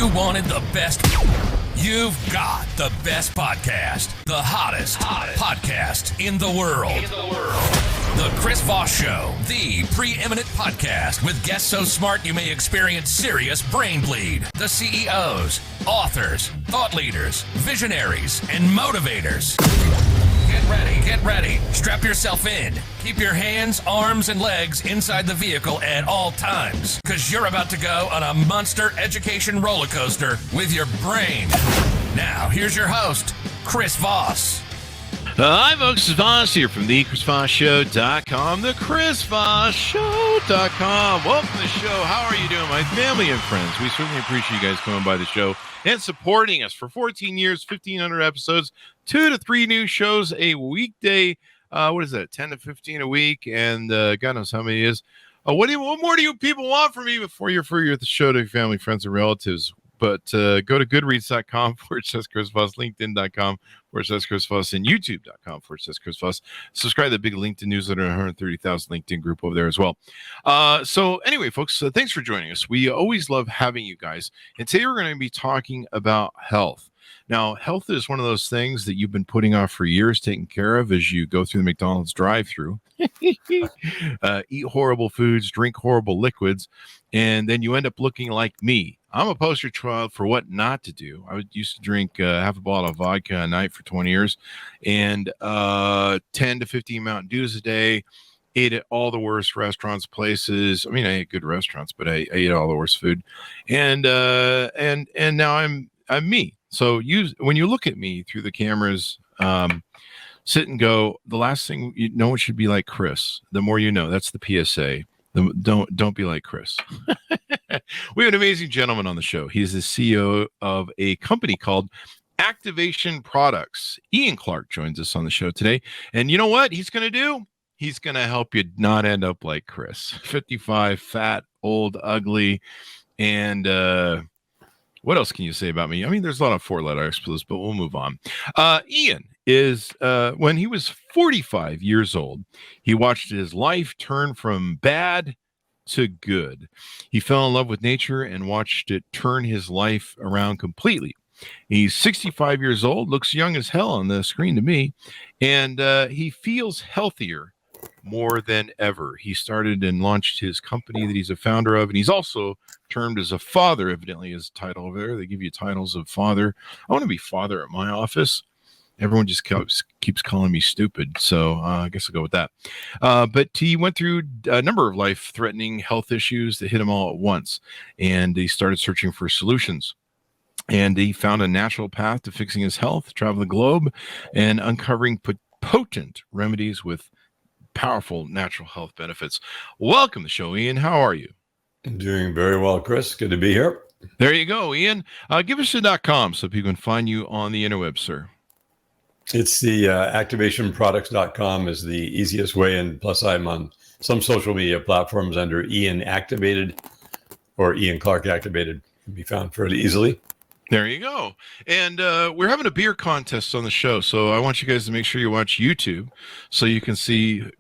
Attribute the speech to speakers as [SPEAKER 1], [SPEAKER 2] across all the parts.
[SPEAKER 1] You wanted the best. You've got the best podcast. The hottest podcast in the world. The Chris Voss Show, the preeminent podcast with guests so smart you may experience serious brain bleed. The CEOs, authors, thought leaders, visionaries, and motivators. Get ready. Strap yourself in. Keep your hands, arms, and legs inside the vehicle at all times, because you're about to go on a monster education roller coaster with your brain. Now, here's your host, Chris Voss.
[SPEAKER 2] Hi, folks. Chris Voss here from the ChrisVossShow.com, the ChrisVossShow.com. Welcome to the show. How are you doing, my family and friends? We certainly appreciate you guys coming by the show and supporting us for 14 years, 1,500 episodes, 2 to 3 new shows a weekday. What is that, 10 to 15 a week? And God knows how many it is. What more do you people want from me before you're free with the show to your family, friends, and relatives? But go to goodreads.com/Chris Voss, LinkedIn.com/Chris Voss, and YouTube.com/Chris Voss. Subscribe to the big LinkedIn newsletter, 130,000 LinkedIn group over there as well. So anyway, folks, thanks for joining us. We always love having you guys. And today we're going to be talking about health. Now, health is one of those things that you've been putting off for years, taking care of as you go through the McDonald's drive-thru, eat horrible foods, drink horrible liquids, and then you end up looking like me. I'm a poster child for what not to do. I used to drink half a bottle of vodka a night for 20 years and 10 to 15 Mountain Dews a day. Ate at all the worst restaurants, places. I mean, I ate good restaurants, but I ate all the worst food. And now I'm me. So when you look at me through the cameras, sit and go, the last thing no one should be like Chris. The more you know, that's the PSA. Don't be like Chris. We have an amazing gentleman on the show. He's the CEO of a company called Activation Products. Ian Clark joins us on the show today. And you know what he's going to do? He's going to help you not end up like Chris. 55, fat, old, ugly, and what else can you say about me? I mean, there's a lot of 4-letter expletives, but we'll move on. Ian is, when he was 45 years old, he watched his life turn from bad to good. He fell in love with nature and watched it turn his life around completely. He's 65 years old, looks young as hell on the screen to me, and he feels healthier more than ever. He started and launched his company that he's a founder of, and he's also termed as a father, evidently, his title over there. They give you titles of father. I want to be father at my office. Everyone just keeps calling me stupid, so I guess I'll go with that. But he went through a number of life-threatening health issues that hit him all at once, and he started searching for solutions. And he found a natural path to fixing his health, traveling the globe, and uncovering potent remedies with powerful natural health benefits. Welcome to the show, Ian. How are you?
[SPEAKER 3] I'm doing very well, Chris. Good to be here.
[SPEAKER 2] There you go, Ian. Give us a .com so people can find you on the interweb, sir.
[SPEAKER 3] It's the activationproducts.com is the easiest way, and plus I'm on some social media platforms under Ian Activated or Ian Clark Activated. Can be found fairly easily.
[SPEAKER 2] There you go. And we're having a beer contest on the show, so I want you guys to make sure you watch YouTube so you can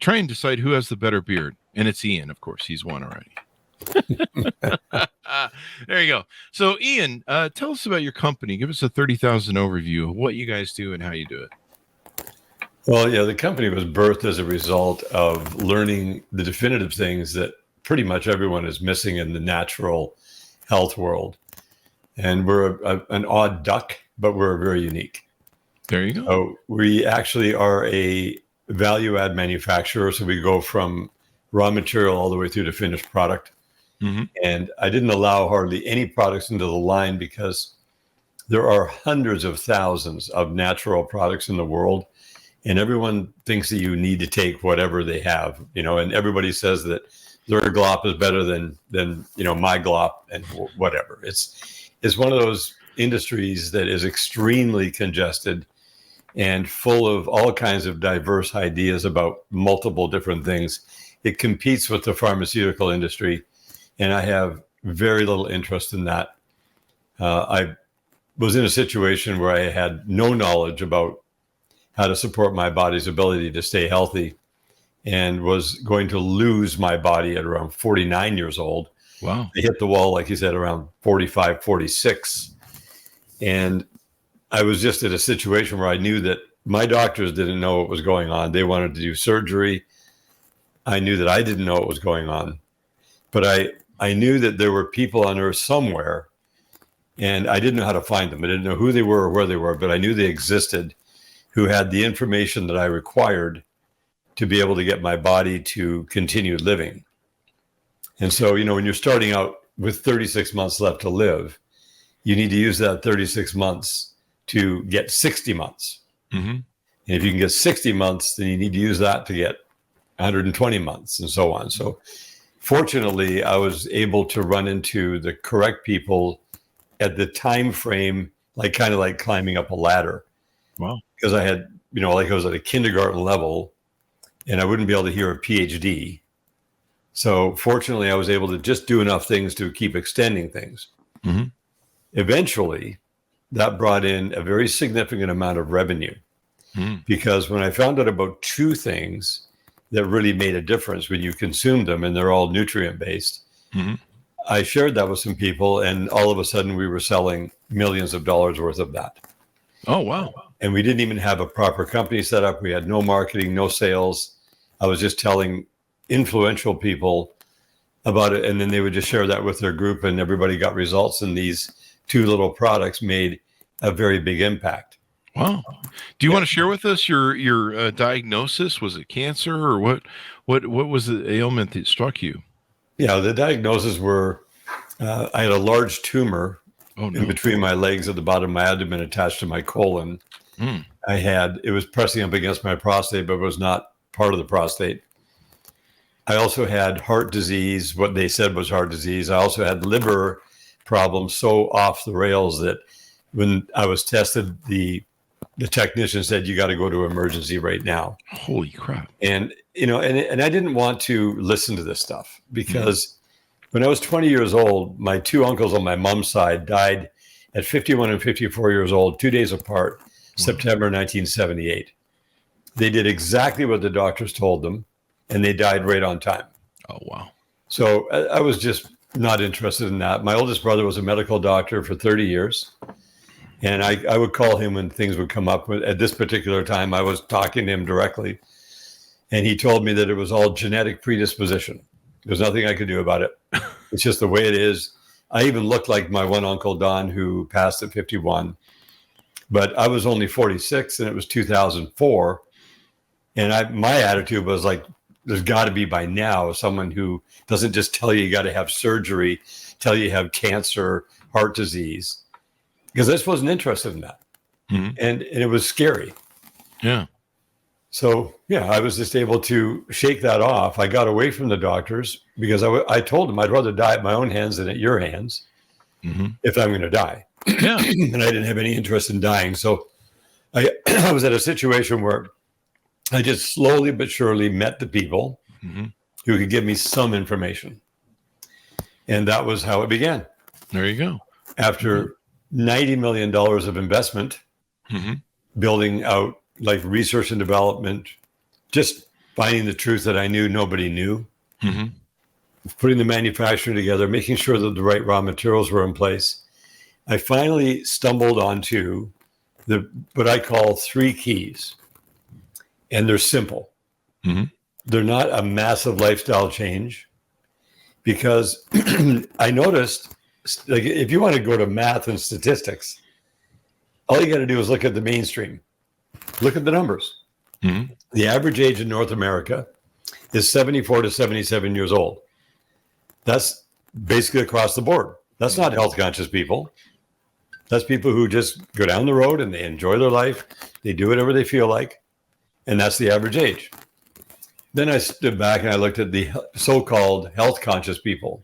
[SPEAKER 2] try and decide who has the better beard. And it's Ian, of course. He's won already. There you go. So, Ian, tell us about your company. Give us a 30,000 overview of what you guys do and how you do it.
[SPEAKER 3] Well, yeah, the company was birthed as a result of learning the definitive things that pretty much everyone is missing in the natural health world. And we're an odd duck, but we're very unique.
[SPEAKER 2] There you go.
[SPEAKER 3] So we actually are a value-add manufacturer. So we go from raw material all the way through to finished product. Mm-hmm. And I didn't allow hardly any products into the line because there are hundreds of thousands of natural products in the world. And everyone thinks that you need to take whatever they have, and everybody says that their glop is better than my glop and whatever. It's one of those industries that is extremely congested and full of all kinds of diverse ideas about multiple different things. It competes with the pharmaceutical industry, and I have very little interest in that. I was in a situation where I had no knowledge about how to support my body's ability to stay healthy and was going to lose my body at around 49 years old.
[SPEAKER 2] Wow.
[SPEAKER 3] I hit the wall, like you said, around 45, 46. And I was just at a situation where I knew that my doctors didn't know what was going on. They wanted to do surgery. I knew that I didn't know what was going on. But I knew that there were people on Earth somewhere, and I didn't know how to find them. I didn't know who they were or where they were, but I knew they existed, who had the information that I required to be able to get my body to continue living. And so, when you're starting out with 36 months left to live, you need to use that 36 months to get 60 months.
[SPEAKER 2] Mm-hmm.
[SPEAKER 3] And if you can get 60 months, then you need to use that to get 120 months and so on. So fortunately, I was able to run into the correct people at the time frame, kind of like climbing up a ladder.
[SPEAKER 2] Wow.
[SPEAKER 3] Because I had, like I was at a kindergarten level and I wouldn't be able to hear a PhD. So fortunately, I was able to just do enough things to keep extending things.
[SPEAKER 2] Mm-hmm.
[SPEAKER 3] Eventually, that brought in a very significant amount of revenue. Because when I found out about two things that really made a difference when you consumed them, and they're all nutrient based, I shared that with some people, and all of a sudden we were selling millions of dollars worth of that.
[SPEAKER 2] Oh, wow.
[SPEAKER 3] And we didn't even have a proper company set up. We had no marketing, no sales. I was just telling influential people about it, and then they would just share that with their group, and everybody got results, and these two little products made a very big impact.
[SPEAKER 2] Wow. Do you want to share with us your diagnosis? Was it cancer, or what was the ailment that struck you? Yeah,
[SPEAKER 3] the diagnoses were, I had a large tumor in between my legs at the bottom of my abdomen attached to my colon. It was pressing up against my prostate, but it was not part of the prostate. I also had heart disease, what they said was heart disease. I also had liver problems so off the rails that when I was tested, the technician said, you got to go to emergency right now.
[SPEAKER 2] Holy crap.
[SPEAKER 3] And, and I didn't want to listen to this stuff because when I was 20 years old, my two uncles on my mom's side died at 51 and 54 years old, 2 days apart, September 1978. They did exactly what the doctors told them, and they died right on time.
[SPEAKER 2] Oh, wow.
[SPEAKER 3] So I was just not interested in that. My oldest brother was a medical doctor for 30 years. And I would call him when things would come up. At this particular time, I was talking to him directly. And he told me that it was all genetic predisposition. There's nothing I could do about it. It's just the way it is. I even looked like my one uncle, Don, who passed at 51. But I was only 46, and it was 2004. And my attitude was like, there's got to be by now someone who doesn't just tell you got to have surgery, tell you have cancer, heart disease. Because I just wasn't interested in that. And it was scary.
[SPEAKER 2] Yeah.
[SPEAKER 3] So, I was just able to shake that off. I got away from the doctors because I told them I'd rather die at my own hands than at your hands if I'm going to die.
[SPEAKER 2] Yeah.
[SPEAKER 3] And I didn't have any interest in dying. So I was at a situation where I just slowly but surely met the people who could give me some information. And that was how it began.
[SPEAKER 2] There you go.
[SPEAKER 3] After $90 million of investment, building out like research and development, just finding the truth that I knew nobody knew, putting the manufacturing together, making sure that the right raw materials were in place. I finally stumbled onto what I call 3 keys, and they're simple. They're not a massive lifestyle change because I noticed, like, if you want to go to math and statistics, all you got to do is look at the mainstream. Look at the numbers. The average age in North America is 74 to 77 years old. That's basically across the board. That's not health conscious people. That's people who just go down the road and they enjoy their life. They do whatever they feel like. And that's the average age. Then I stood back and I looked at the so-called health conscious people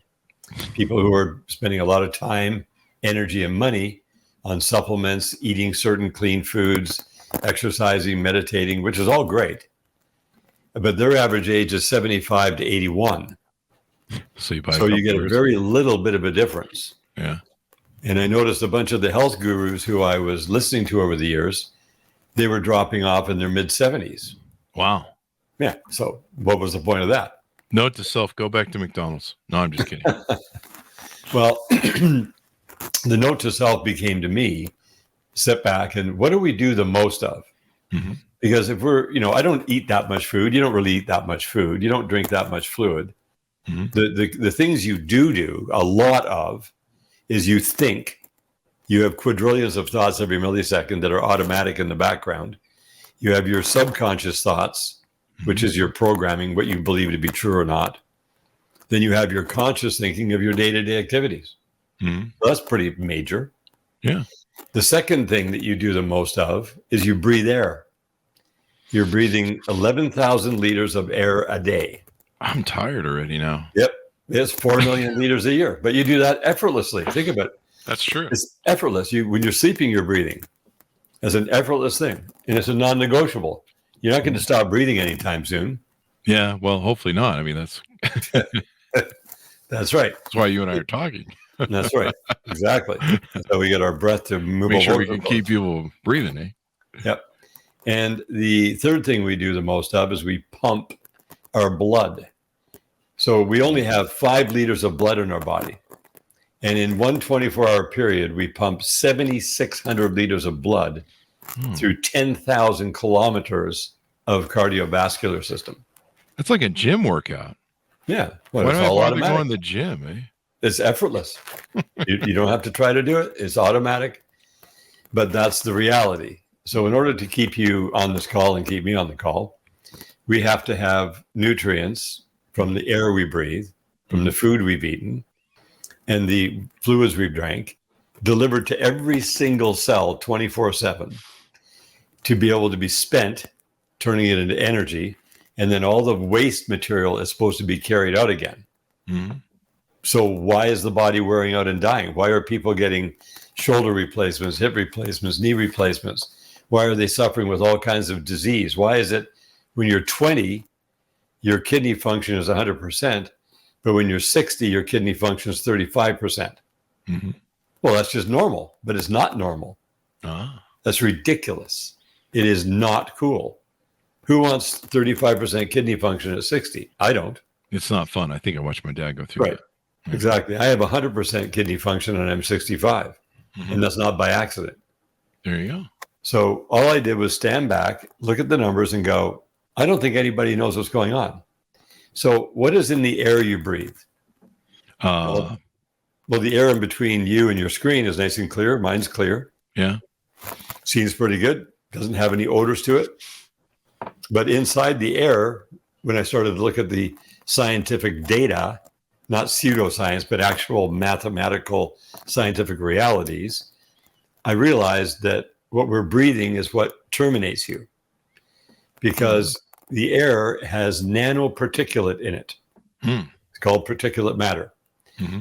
[SPEAKER 3] who are spending a lot of time, energy, and money on supplements, eating certain clean foods, exercising, meditating, which is all great. But their average age is 75 to 81. So you get a very little bit of a difference.
[SPEAKER 2] Yeah.
[SPEAKER 3] And I noticed a bunch of the health gurus who I was listening to over the years, they were dropping off in their mid-70s.
[SPEAKER 2] Wow.
[SPEAKER 3] Yeah. So what was the point of that?
[SPEAKER 2] Note to self, go back to McDonald's. No, I'm just kidding.
[SPEAKER 3] Well, the note to self became to me, sit back and what do we do the most of?
[SPEAKER 2] Mm-hmm.
[SPEAKER 3] Because if we're, I don't eat that much food. You don't really eat that much food. You don't drink that much fluid. Mm-hmm. The things you do a lot of is you think. You have quadrillions of thoughts every millisecond that are automatic in the background. You have your subconscious thoughts, which is your programming, what you believe to be true or not. Then you have your conscious thinking of your day-to-day activities. Mm-hmm. So that's pretty major.
[SPEAKER 2] Yeah.
[SPEAKER 3] The second thing that you do the most of is you breathe air. You're breathing 11,000 liters of air a day.
[SPEAKER 2] I'm tired already now.
[SPEAKER 3] Yep. It's 4 million liters a year, but you do that effortlessly. Think about it.
[SPEAKER 2] That's true.
[SPEAKER 3] It's effortless. When you're sleeping, you're breathing. It's an effortless thing, and it's a non-negotiable. You're not going to stop breathing anytime soon.
[SPEAKER 2] Yeah, well, hopefully not. I mean, that's
[SPEAKER 3] that's right.
[SPEAKER 2] That's why you and I are talking.
[SPEAKER 3] That's right. Exactly. So we get our breath to move.
[SPEAKER 2] Make sure we can keep people breathing, eh?
[SPEAKER 3] Yep. And the third thing we do the most of is we pump our blood. So we only have 5 liters of blood in our body. And in one 24-hour period, we pump 7,600 liters of blood through 10,000 kilometers of cardiovascular system.
[SPEAKER 2] That's like a gym workout.
[SPEAKER 3] Yeah.
[SPEAKER 2] Well, why don't I bother going to the gym, eh?
[SPEAKER 3] It's effortless. you don't have to try to do it. It's automatic. But that's the reality. So in order to keep you on this call and keep me on the call, we have to have nutrients from the air we breathe, from the food we've eaten, and the fluids we've drank, delivered to every single cell 24/7 to be able to be spent, turning it into energy, and then all the waste material is supposed to be carried out again. Mm-hmm. So why is the body wearing out and dying? Why are people getting shoulder replacements, hip replacements, knee replacements? Why are they suffering with all kinds of disease? Why is it when you're 20, your kidney function is 100%, but when you're 60, your kidney function is 35%? Mm-hmm. Well, that's just normal, but it's not normal. That's ridiculous. It is not cool. Who wants 35% kidney function at 60? I don't.
[SPEAKER 2] It's not fun. I think I watched my dad go through that.
[SPEAKER 3] Mm-hmm. Exactly. I have 100% kidney function and I'm 65, and that's not by accident.
[SPEAKER 2] There you go.
[SPEAKER 3] So all I did was stand back, look at the numbers and go, I don't think anybody knows what's going on. So what is in the air you breathe? Well, the air in between you and your screen is nice and clear. Mine's clear.
[SPEAKER 2] Yeah.
[SPEAKER 3] Seems pretty good. Doesn't have any odors to it. But inside the air, when I started to look at the scientific data, not pseudoscience, but actual mathematical scientific realities, I realized that what we're breathing is what terminates you, because the air has nanoparticulate in it. It's called particulate matter.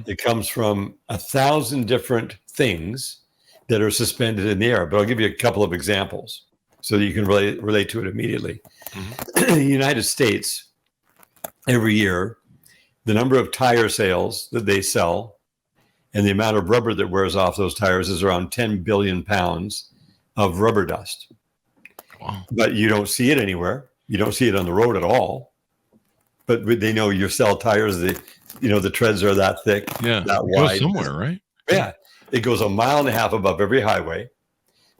[SPEAKER 3] It comes from 1,000 different things that are suspended in the air. But I'll give you a couple of examples so that you can relate to it immediately. In the United States, every year, the number of tire sales that they sell and the amount of rubber that wears off those tires is around 10 billion pounds of rubber dust. Wow. But you don't see it anywhere. You don't see it on the road at all. But they know you sell tires, the treads are that thick, that wide.
[SPEAKER 2] Goes somewhere, right?
[SPEAKER 3] Yeah. It goes 1.5 miles above every highway.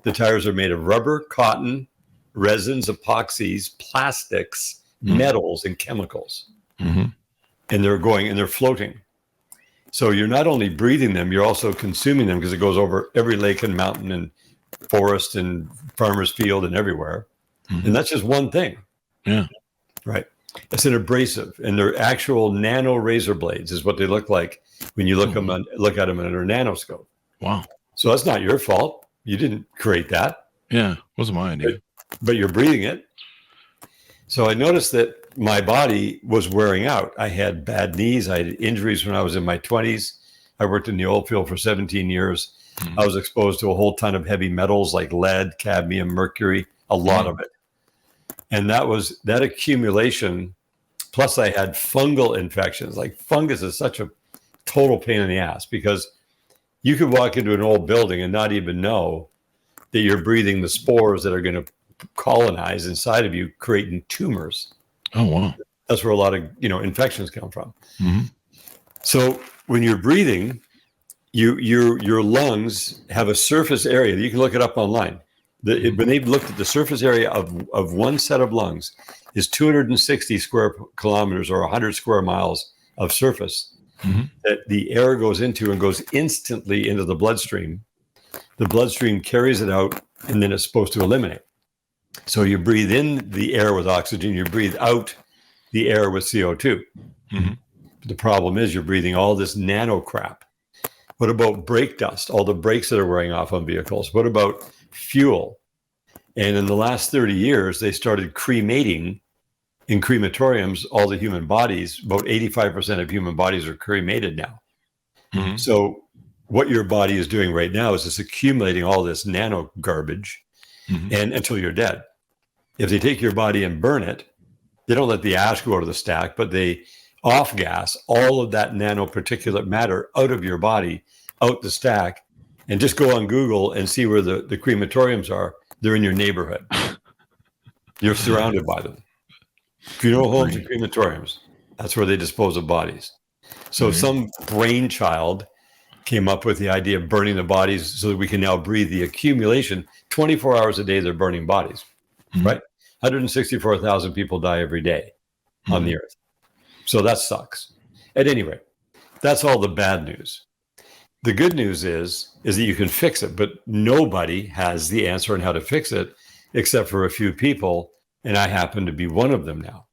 [SPEAKER 3] The tires are made of rubber, cotton, resins, epoxies, plastics, metals, and chemicals. And they're floating. So you're not only breathing them, you're also consuming them, because it goes over every lake and mountain and forest and farmer's field and everywhere. And that's just one thing.
[SPEAKER 2] Yeah.
[SPEAKER 3] Right. It's an abrasive, and they're actual nano razor blades is what they look like when you look at them under a nanoscope.
[SPEAKER 2] Wow.
[SPEAKER 3] So that's not your fault. You didn't create that.
[SPEAKER 2] Yeah. Wasn't my idea.
[SPEAKER 3] But you're breathing it. So I noticed that my body was wearing out. I had bad knees. I had injuries when I was in my 20s. I worked in the oil field for 17 years. I was exposed to a whole ton of heavy metals like lead, cadmium, mercury, a lot of it. And that accumulation, plus I had fungal infections. Like fungus is such a total pain in the ass, because you could walk into an old building and not even know that you're breathing the spores that are going to colonize inside of you, creating tumors.
[SPEAKER 2] Oh, wow.
[SPEAKER 3] That's where a lot of, infections come from. So when you're breathing, your lungs have a surface area. You can look it up online. When they've looked at the surface area of one set of lungs is 260 square kilometers or 100 square miles of surface that the air goes into and goes instantly into the bloodstream. The bloodstream carries it out, and then it's supposed to eliminate. So you breathe in the air with oxygen, you breathe out the air with CO2. The problem is you're breathing all this nano crap. What about brake dust, all the brakes that are wearing off on vehicles? What about fuel? And in the last 30 years, they started cremating in crematoriums all the human bodies. About 85% of human bodies are cremated now. So what your body is doing right now is it's accumulating all this nano garbage and until you're dead. If they take your body and burn it, they don't let the ash go out of the stack, but they off gas all of that nanoparticulate matter out of your body, out the stack, and just go on Google and see where the crematoriums are. They're in your neighborhood. You're surrounded by them. Funeral homes and crematoriums, that's where they dispose of bodies. So some brainchild came up with the idea of burning the bodies so that we can now breathe the accumulation. 24 hours a day, they're burning bodies, right? 164,000 people die every day on the earth. So that sucks. At any rate, that's all the bad news. The good news is that you can fix it, but nobody has the answer on how to fix it except for a few people. And I happen to be one of them now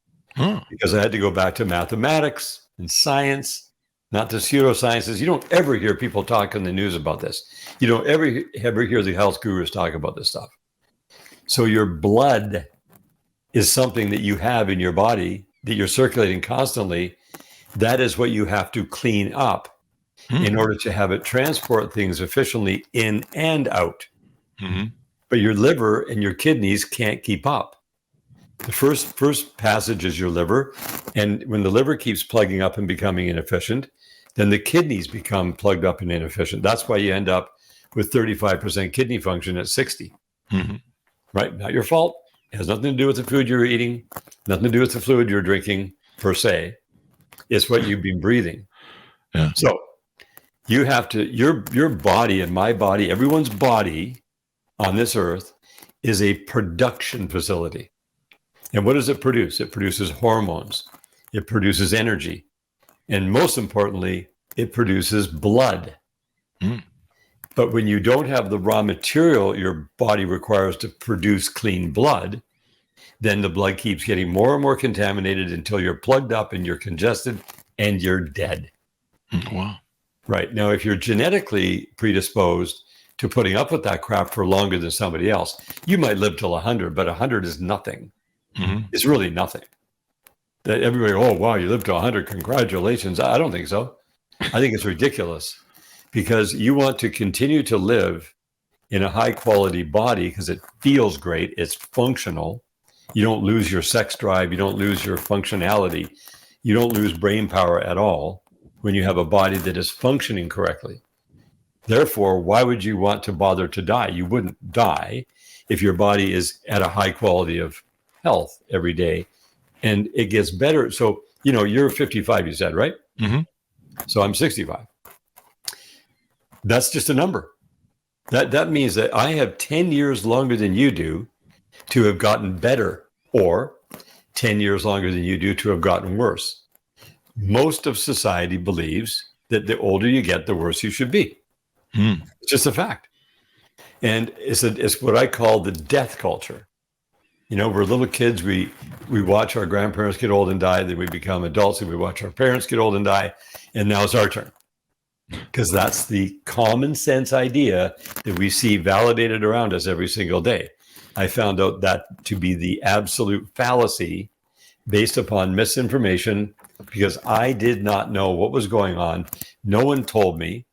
[SPEAKER 3] because I had to go back to mathematics and science, not the pseudosciences. You don't ever hear people talk in the news about this. You don't ever hear the health gurus talk about this stuff. So your blood is something that you have in your body that you're circulating constantly. That is what you have to clean up in order to have it transport things efficiently in and out. But your liver and your kidneys can't keep up. The first passage is your liver. And when the liver keeps plugging up and becoming inefficient, then the kidneys become plugged up and inefficient. That's why you end up with 35% kidney function at 60. Right? Not your fault. It has nothing to do with the food you're eating, nothing to do with the fluid you're drinking per se. It's what you've been breathing. So you have to, your body and my body, everyone's body on this earth is a production facility. And what does it produce? It produces hormones. It produces energy. And most importantly, it produces blood. But when you don't have the raw material your body requires to produce clean blood, then the blood keeps getting more and more contaminated until you're plugged up and you're congested and you're dead.
[SPEAKER 2] Wow.
[SPEAKER 3] Right. Now, if you're genetically predisposed to putting up with that crap for longer than somebody else, you might live till 100, but 100 is nothing. It's really nothing. That everybody, oh, wow, you lived to 100. Congratulations. I don't think so. I think it's ridiculous because you want to continue to live in a high quality body because it feels great. It's functional. You don't lose your sex drive. You don't lose your functionality. You don't lose brain power at all when you have a body that is functioning correctly. Therefore, why would you want to bother to die? You wouldn't die if your body is at a high quality of health every day and it gets better. So, you're 55, you said, right? So I'm 65. That's just a number. That means that I have 10 years longer than you do to have gotten better, or 10 years longer than you do to have gotten worse. Most of society believes that the older you get, the worse you should be. It's just a fact. And it's what I call the death culture. We're little kids. We watch our grandparents get old and die. Then we become adults and we watch our parents get old and die. And now it's our turn. Because that's the common sense idea that we see validated around us every single day. I found out that to be the absolute fallacy based upon misinformation because I did not know what was going on. No one told me.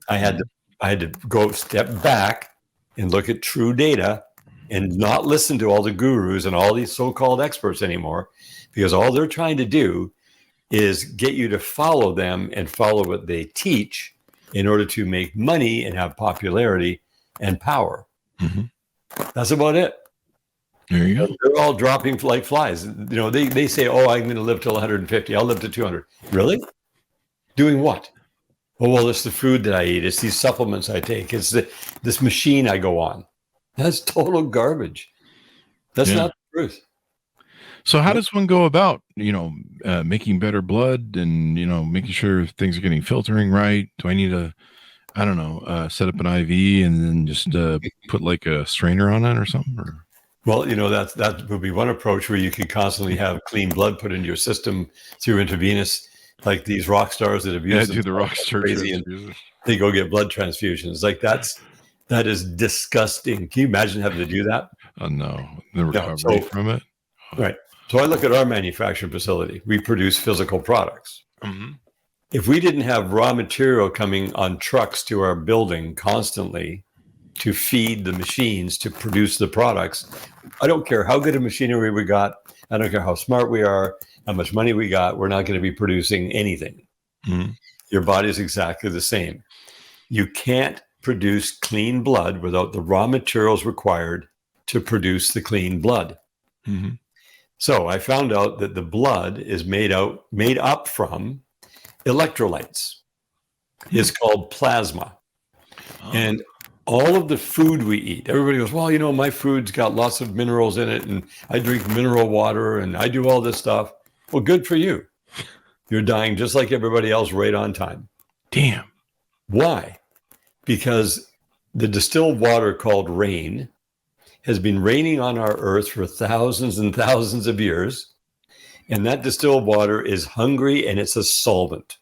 [SPEAKER 3] I had to go step back and look at true data and not listen to all the gurus and all these so-called experts anymore, because all they're trying to do is get you to follow them and follow what they teach in order to make money and have popularity and power. That's about it.
[SPEAKER 2] There you go.
[SPEAKER 3] They're all dropping like flies. They say, oh, I'm going to live till 150. I'll live to 200. Really? Doing what? Oh, well, it's the food that I eat. It's these supplements I take. It's this machine I go on. That's total garbage. That's not the truth.
[SPEAKER 2] So how does one go about, making better blood and, making sure things are getting filtering right? Do I need to, set up an IV and then just put like a strainer on it or something? Or?
[SPEAKER 3] Well, that would be one approach where you could constantly have clean blood put into your system through intravenous, like these rock stars that have used
[SPEAKER 2] do the rock star crazy
[SPEAKER 3] and they go get blood transfusions. Like that is disgusting. Can you imagine having to do that?
[SPEAKER 2] Oh no, the recovery from it.
[SPEAKER 3] Right. So I look at our manufacturing facility. We produce physical products.
[SPEAKER 2] Mm-hmm.
[SPEAKER 3] If we didn't have raw material coming on trucks to our building constantly to feed the machines to produce the products, I don't care how good a machinery we got. I don't care how smart we are, how much money we got. We're not going to be producing anything.
[SPEAKER 2] Mm-hmm.
[SPEAKER 3] Your body is exactly the same. You can't produce clean blood without the raw materials required to produce the clean blood.
[SPEAKER 2] Mm-hmm.
[SPEAKER 3] So I found out that the blood is made up from electrolytes. It's called plasma.
[SPEAKER 2] Oh.
[SPEAKER 3] And all of the food we eat, everybody goes, well, my food's got lots of minerals in it, and I drink mineral water, and I do all this stuff. Well, good for you. You're dying just like everybody else right on time.
[SPEAKER 2] Damn.
[SPEAKER 3] Why? Because the distilled water called rain has been raining on our earth for thousands and thousands of years. And that distilled water is hungry and it's a solvent.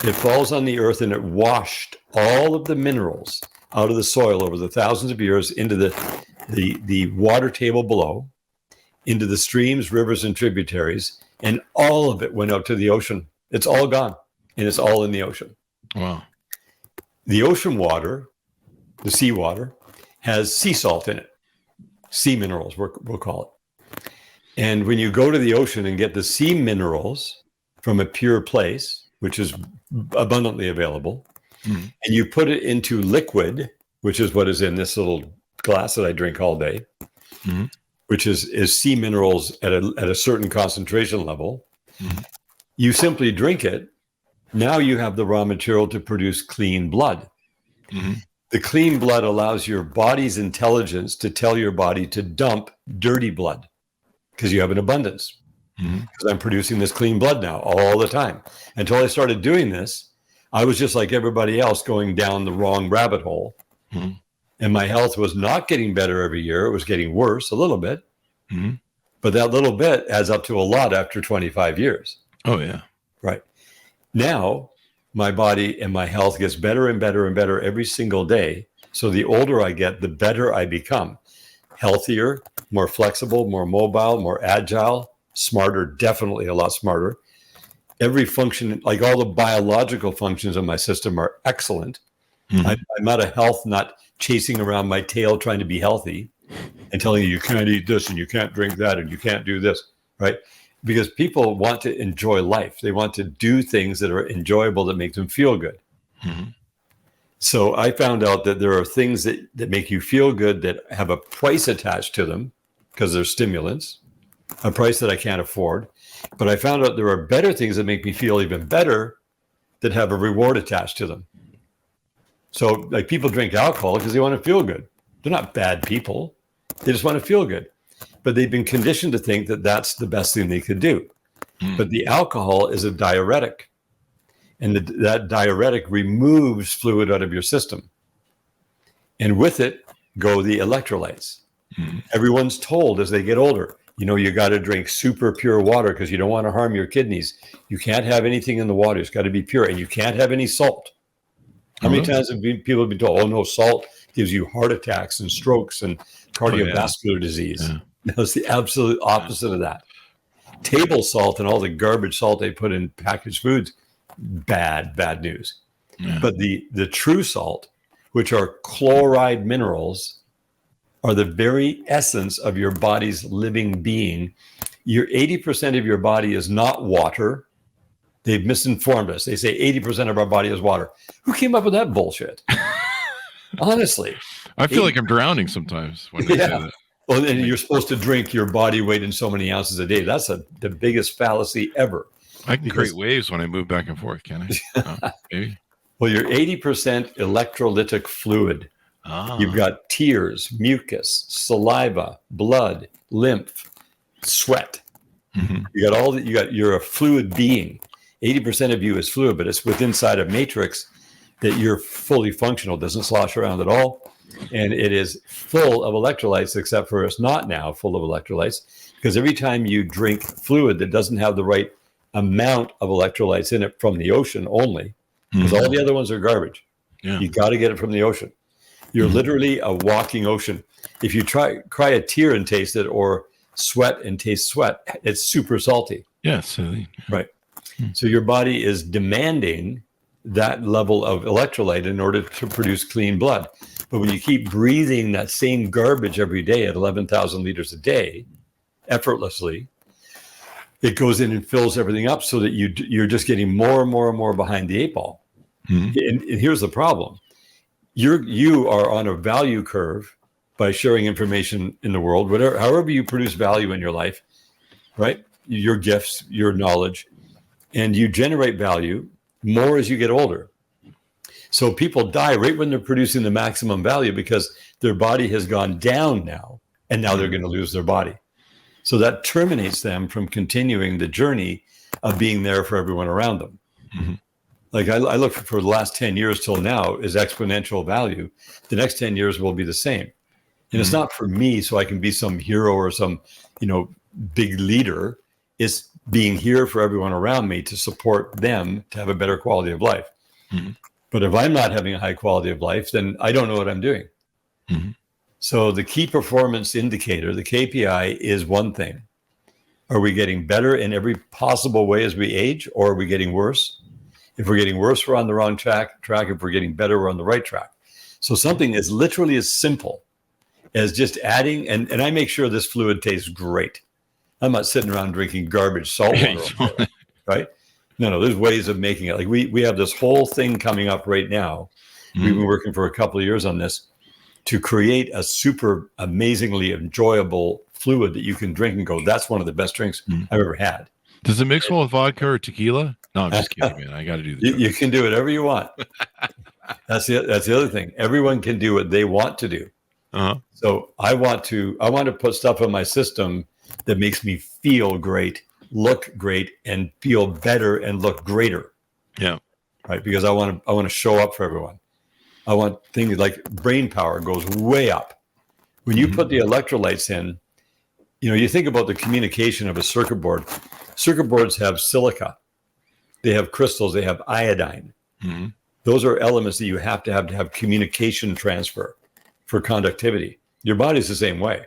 [SPEAKER 3] It falls on the earth and it washed all of the minerals out of the soil over the thousands of years into the water table below, into the streams, rivers, and tributaries. And all of it went out to the ocean. It's all gone. And it's all in the ocean.
[SPEAKER 2] Wow.
[SPEAKER 3] The ocean water, the seawater, has sea salt in it. Sea minerals, we'll call it. And when you go to the ocean and get the sea minerals from a pure place, which is abundantly available, and you put it into liquid, which is what is in this little glass that I drink all day, which is sea minerals at a certain concentration level, you simply drink it. Now you have the raw material to produce clean blood. The clean blood allows your body's intelligence to tell your body to dump dirty blood because you have an abundance. Because I'm producing this clean blood now all the time. Until I started doing this, I was just like everybody else going down the wrong rabbit hole. And my health was not getting better every year. It was getting worse a little bit. But that little bit adds up to a lot after 25 years.
[SPEAKER 2] Oh, yeah.
[SPEAKER 3] Right. Now, my body and my health gets better and better and better every single day. So the older I get, the better I become. Healthier, more flexible, more mobile, more agile, smarter, definitely a lot smarter. Every function, like all the biological functions of my system are excellent. I'm out of health, not chasing around my tail trying to be healthy and telling you can't eat this and you can't drink that and you can't do this, right? Because people want to enjoy life. They want to do things that are enjoyable, that make them feel good. So I found out that there are things that make you feel good that have a price attached to them because they're stimulants, a price that I can't afford. But I found out there are better things that make me feel even better that have a reward attached to them. So like people drink alcohol because they want to feel good. They're not bad people. They just want to feel good. But they've been conditioned to think that that's the best thing they could do. But the alcohol is a diuretic. And that diuretic removes fluid out of your system. And with it go the electrolytes. Everyone's told as they get older, you got to drink super pure water because you don't want to harm your kidneys. You can't have anything in the water. It's got to be pure. And you can't have any salt. How many times have people been told, oh, no, salt gives you heart attacks and strokes and cardiovascular disease?
[SPEAKER 2] Yeah.
[SPEAKER 3] No, it's the absolute opposite of that. Table salt and all the garbage salt they put in packaged foods, bad news. But the true salt, which are chloride minerals, are the very essence of your body's living being. Your 80% of your body is not water. They've misinformed us. They say 80% of our body is water. Who came up with that bullshit? Honestly.
[SPEAKER 2] I feel like I'm drowning sometimes when they say that.
[SPEAKER 3] Well, and you're supposed to drink your body weight in so many ounces a day. That's the biggest fallacy ever.
[SPEAKER 2] I can create waves when I move back and forth, can I? Maybe.
[SPEAKER 3] Well, you're 80% electrolytic fluid. You've got tears, mucus, saliva, blood, lymph, sweat. You got all that. You're a fluid being. 80% of you is fluid, but it's within inside a matrix that you're fully functional, doesn't slosh around at all. And it is full of electrolytes, except for it's not now full of electrolytes, because every time you drink fluid that doesn't have the right amount of electrolytes in it from the ocean only, because all the other ones are garbage. You got to get it from the ocean. You're literally a walking ocean. If you cry a tear and taste it, or sweat and taste sweat, it's super salty. Right. So your body is demanding that level of electrolyte in order to produce clean blood. But when you keep breathing that same garbage every day at 11,000 liters a day, effortlessly, it goes in and fills everything up, so that you're just getting more and more and more behind the eight ball. And here's the problem. You are on a value curve by sharing information in the world, however you produce value in your life, right? Your gifts, your knowledge, and you generate value more as you get older. So people die right when they're producing the maximum value, because their body has gone down now, and now they're going to lose their body. So that terminates them from continuing the journey of being there for everyone around them. Like I look for the last 10 years till now is exponential value. The next 10 years will be the same. And it's not for me so I can be some hero or some, big leader. It's being here for everyone around me to support them to have a better quality of life. But if I'm not having a high quality of life, then I don't know what I'm doing. So the key performance indicator, the KPI, is one thing. Are we getting better in every possible way as we age, or are we getting worse? If we're getting worse, we're on the wrong track. If we're getting better, we're on the right track. So something is literally as simple as just adding, and I make sure this fluid tastes great. I'm not sitting around drinking garbage salt water, right? No, there's ways of making it. Like we have this whole thing coming up right now. We've been working for a couple of years on this to create a super amazingly enjoyable fluid that you can drink and go, that's one of the best drinks I've ever had.
[SPEAKER 2] Does it mix well with vodka or tequila? No, I'm just kidding, man. I got to do this.
[SPEAKER 3] You can do whatever you want. That's the other thing. Everyone can do what they want to do. So I want to put stuff in my system that makes me feel great, look great, and feel better and look greater. Right. Because I want to show up for everyone. I want things like brain power goes way up. When you put the electrolytes in, you think about the communication of a circuit board. Circuit boards have silica. They have crystals. They have iodine. Those are elements that you have to have communication transfer for conductivity. Your body's the same way.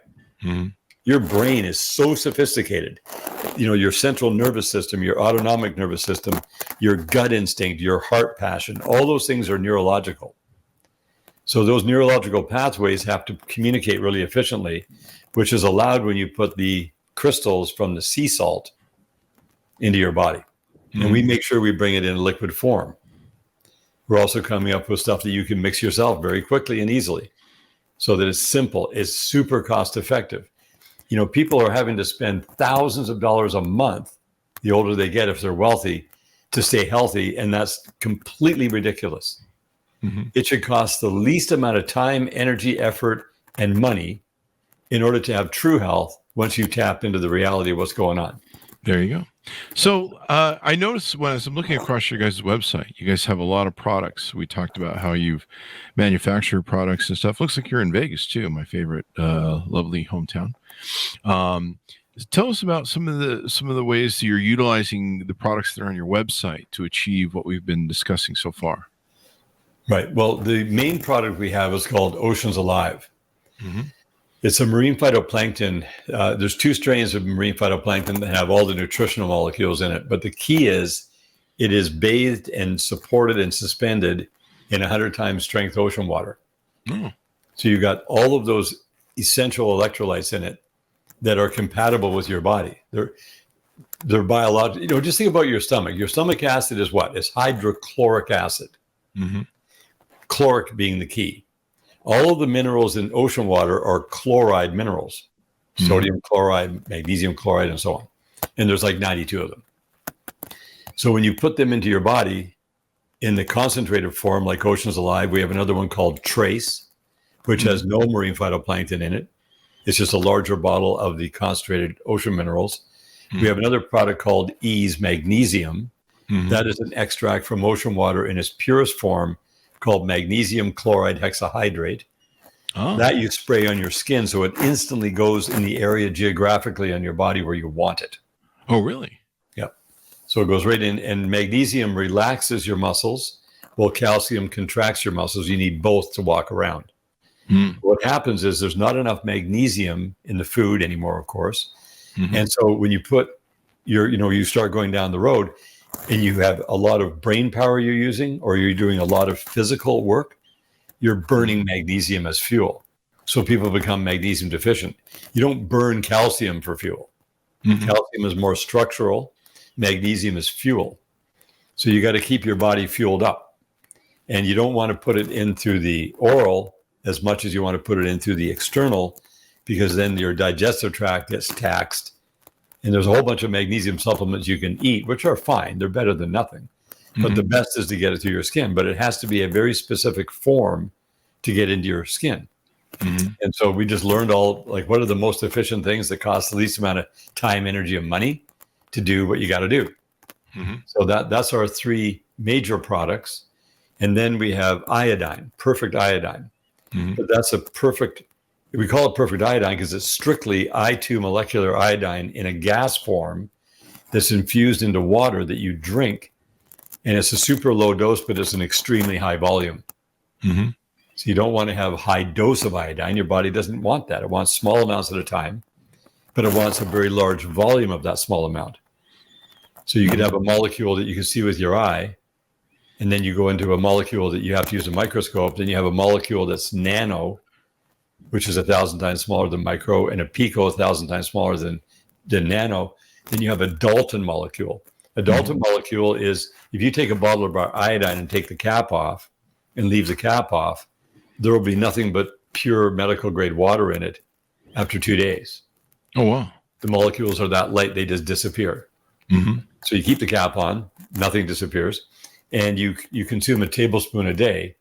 [SPEAKER 3] Your brain is so sophisticated. Your central nervous system, your autonomic nervous system, your gut instinct, your heart passion, all those things are neurological. So those neurological pathways have to communicate really efficiently, which is allowed when you put the crystals from the sea salt into your body. And we make sure we bring it in liquid form. We're also coming up with stuff that you can mix yourself very quickly and easily, so that it's simple, it's super cost effective. People are having to spend thousands of dollars a month, the older they get, if they're wealthy, to stay healthy. And that's completely ridiculous. It should cost the least amount of time, energy, effort, and money in order to have true health once you tap into the reality of what's going on.
[SPEAKER 2] There you go. So I noticed when I'm looking across your guys' website, you guys have a lot of products. We talked about how you've manufactured products and stuff. Looks like you're in Vegas too, my favorite lovely hometown. Tell us about some of the ways that you're utilizing the products that are on your website to achieve what we've been discussing so far.
[SPEAKER 3] Right. Well, the main product we have is called Oceans Alive. It's a marine phytoplankton. There's two strains of marine phytoplankton that have all the nutritional molecules in it. But the key is it is bathed and supported and suspended in 100 times strength ocean water. So you've got all of those essential electrolytes in it that are compatible with your body. They're biological. Just think about your stomach. Your stomach acid is what? It's hydrochloric acid. Chloric being the key. All of the minerals in ocean water are chloride minerals, sodium chloride, magnesium chloride, and so on. And there's like 92 of them. So when you put them into your body, in the concentrated form, like Oceans Alive, we have another one called Trace, which has no marine phytoplankton in it. It's just a larger bottle of the concentrated ocean minerals. We have another product called Ease Magnesium. That is an extract from ocean water in its purest form called magnesium chloride hexahydrate. That you spray on your skin so it instantly goes in the area geographically on your body where you want it.
[SPEAKER 2] Oh, really?
[SPEAKER 3] Yeah. So it goes right in, and magnesium relaxes your muscles while calcium contracts your muscles. You need both to walk around. What happens is there's not enough magnesium in the food anymore, of course. And so when you put you start going down the road and you have a lot of brain power you're using, or you're doing a lot of physical work, you're burning magnesium as fuel. So people become magnesium deficient. You don't burn calcium for fuel. Calcium is more structural. Magnesium is fuel. So you got to keep your body fueled up. And you don't want to put it into the oral as much as you want to put it into the external, because then your digestive tract gets taxed. And there's a whole bunch of magnesium supplements you can eat, which are fine. They're better than nothing. But the best is to get it through your skin. But it has to be a very specific form to get into your skin. And so we just learned what are the most efficient things that cost the least amount of time, energy, and money to do what you got to do. So that's our three major products. And then we have iodine, perfect iodine. But that's we call it perfect iodine because it's strictly I2 molecular iodine in a gas form that's infused into water that you drink. And it's a super low dose, but it's an extremely high volume. So you don't want to have a high dose of iodine. Your body doesn't want that. It wants small amounts at a time, but it wants a very large volume of that small amount. So you could have a molecule that you can see with your eye, and then you go into a molecule that you have to use a microscope. Then you have a molecule that's nano, which is 1,000 times smaller than micro, and a pico 1,000 times smaller than nano. Then you have a Dalton molecule. A Dalton molecule is, if you take a bottle of iodine and take the cap off and leave the cap off, there will be nothing but pure medical grade water in it after 2 days.
[SPEAKER 2] Oh, wow.
[SPEAKER 3] The molecules are that light, they just disappear. So you keep the cap on, nothing disappears, and you consume a tablespoon a day,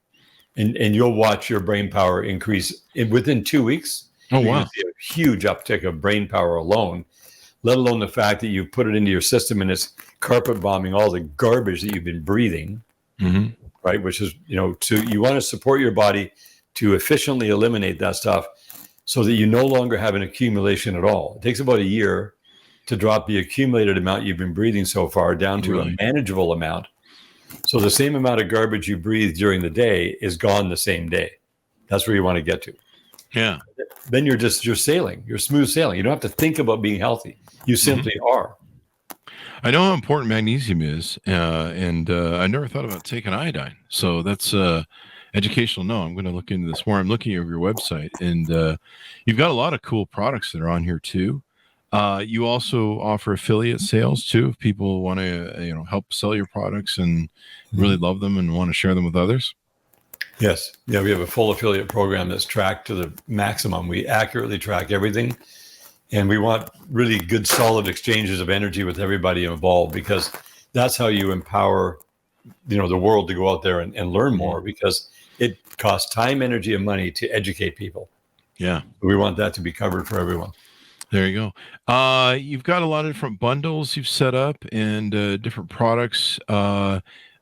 [SPEAKER 3] and you'll watch your brain power increase within 2 weeks.
[SPEAKER 2] Oh,
[SPEAKER 3] You're
[SPEAKER 2] wow.
[SPEAKER 3] gonna see a huge uptick of brain power alone, let alone the fact that you put it into your system and it's carpet bombing all the garbage that you've been breathing, right? Which is, you want to support your body to efficiently eliminate that stuff so that you no longer have an accumulation at all. It takes about a year to drop the accumulated amount you've been breathing so far down to a manageable amount. So the same amount of garbage you breathe during the day is gone the same day. That's where you want to get to.
[SPEAKER 2] Yeah.
[SPEAKER 3] Then you're sailing. You're smooth sailing. You don't have to think about being healthy. You simply are.
[SPEAKER 2] I know how important magnesium is, and I never thought about taking iodine. So that's educational. No, I'm going to look into this more. I'm looking at your website, and you've got a lot of cool products that are on here too. You also offer affiliate sales too. If people want to, help sell your products and really love them and want to share them with others.
[SPEAKER 3] Yes. Yeah, we have a full affiliate program that's tracked to the maximum. We accurately track everything. And we want really good, solid exchanges of energy with everybody involved, because that's how you empower, the world to go out there and learn more, because it costs time, energy, and money to educate people.
[SPEAKER 2] Yeah.
[SPEAKER 3] We want that to be covered for everyone.
[SPEAKER 2] There you go. You've got a lot of different bundles you've set up and different products.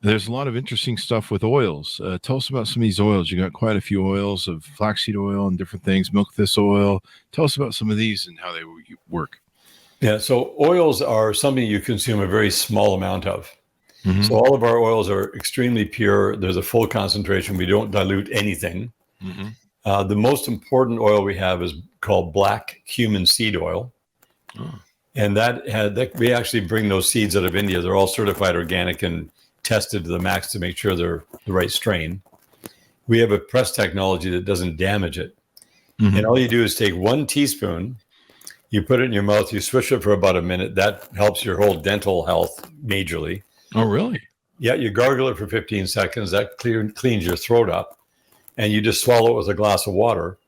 [SPEAKER 2] There's a lot of interesting stuff with oils. Tell us about some of these oils. You got quite a few oils of flaxseed oil and different things, milk thistle oil. Tell us about some of these and how they work.
[SPEAKER 3] Yeah, so oils are something you consume a very small amount of. So all of our oils are extremely pure. There's a full concentration. We don't dilute anything. The most important oil we have is called black cumin seed oil. And that we actually bring those seeds out of India. They're all certified organic and tested to the max to make sure they're the right strain. We have a press technology that doesn't damage it. And all you do is take 1 teaspoon, you put it in your mouth, you swish it for about a minute. That helps your whole dental health majorly.
[SPEAKER 2] Oh, really?
[SPEAKER 3] Yeah, you gargle it for 15 seconds. That cleans your throat up. And you just swallow it with a glass of water.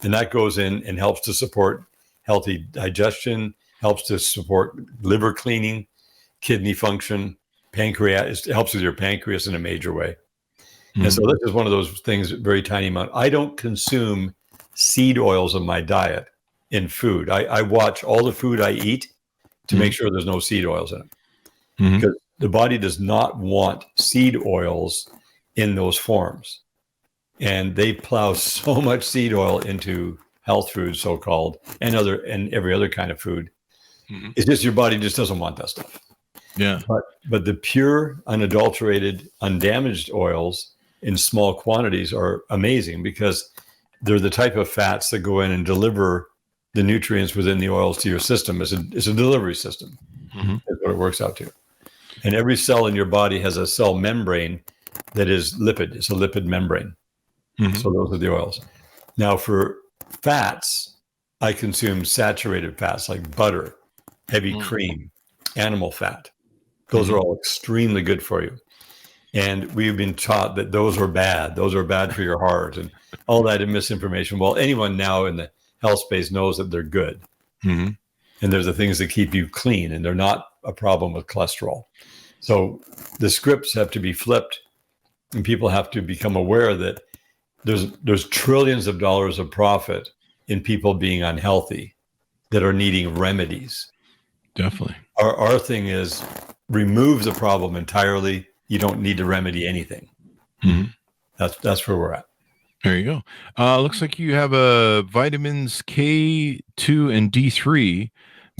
[SPEAKER 3] And that goes in and helps to support healthy digestion, helps to support liver cleaning, kidney function, pancreas. It helps with your pancreas in a major way. And so this is one of those things, very tiny amount. I don't consume seed oils in my diet in food. I watch all the food I eat to make sure there's no seed oils in it. Because the body does not want seed oils in those forms. And they plow so much seed oil into health food, so-called, and every other kind of food. It's just your body just doesn't want that stuff.
[SPEAKER 2] Yeah.
[SPEAKER 3] But the pure, unadulterated, undamaged oils in small quantities are amazing because they're the type of fats that go in and deliver the nutrients within the oils to your system. It's a delivery system. That's what it works out to. And every cell in your body has a cell membrane that is lipid. It's a lipid membrane. So those are the oils. Now for fats, I consume saturated fats like butter, heavy cream, animal fat. Those are all extremely good for you. And we've been taught that those are bad. Those are bad for your heart and all that misinformation. Well, anyone now in the health space knows that they're good. And they're the things that keep you clean, and they're not a problem with cholesterol. So the scripts have to be flipped, and people have to become aware that there's trillions of dollars of profit in people being unhealthy that are needing remedies.
[SPEAKER 2] Definitely.
[SPEAKER 3] Our thing is remove the problem entirely. You don't need to remedy anything. That's where we're at.
[SPEAKER 2] There you go. Looks like you have vitamins K2 and D3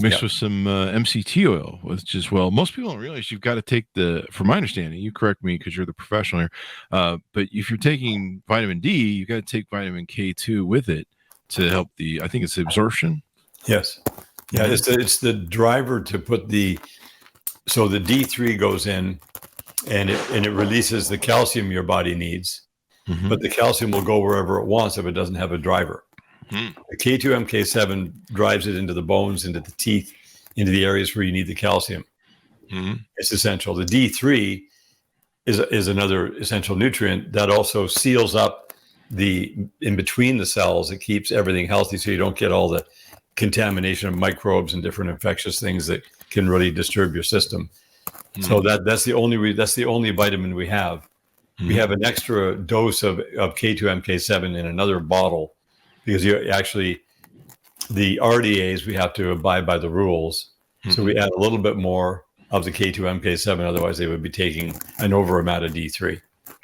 [SPEAKER 2] mixed with some MCT oil, which is, well, most people don't realize you've got to take from my understanding, you correct me because you're the professional here, but if you're taking vitamin D, you got to take vitamin K2 with it to help I think it's the absorption.
[SPEAKER 3] Yes. Yeah, it's the driver to put so the D3 goes in and it releases the calcium your body needs, but the calcium will go wherever it wants if it doesn't have a driver. The K2 MK7 drives it into the bones, into the teeth, into the areas where you need the calcium. It's essential. The D3 is another essential nutrient that also seals up in between the cells. It keeps everything healthy so you don't get all the contamination of microbes and different infectious things that can really disturb your system. So that's the only vitamin we have. We have an extra dose of K2 MK7 in another bottle because the RDAs, we have to abide by the rules. So we add a little bit more of the K2 MK7, otherwise they would be taking an over amount of D3.